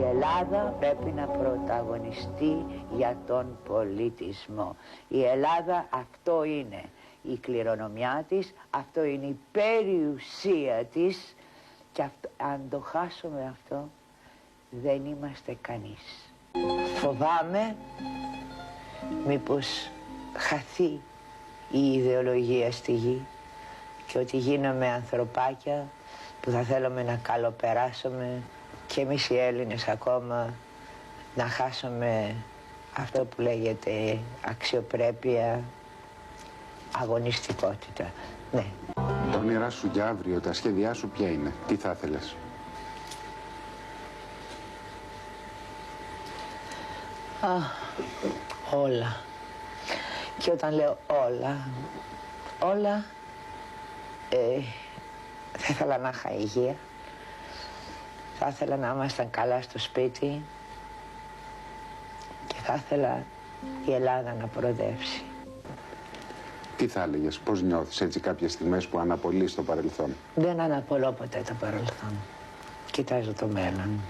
Ελλάδα πρέπει να πρωταγωνιστεί για τον πολιτισμό. Η Ελλάδα αυτό είναι η κληρονομιά της, αυτό είναι η περιουσία της και αυτό, αν το χάσουμε αυτό δεν είμαστε κανείς. Φοβάμαι μήπως χαθεί η ιδεολογία στη γη και ότι γίνομαι ανθρωπάκια που θα θέλουμε να καλοπεράσουμε και εμείς οι Έλληνες ακόμα να χάσουμε αυτό που λέγεται αξιοπρέπεια, αγωνιστικότητα. Ναι. Τα όνειρά σου για αύριο, τα σχέδιά σου ποια είναι, τι θα ήθελες? Όλα. Και όταν λέω όλα, θα ήθελα να είχα υγεία, θα ήθελα να ήμασταν καλά στο σπίτι και θα ήθελα η Ελλάδα να προοδεύσει. Τι θα έλεγες, πώς νιώθεις έτσι κάποιες στιγμές που αναπολύεις το παρελθόν? Δεν αναπολώ ποτέ το παρελθόν. Κοιτάζω το μέλλον.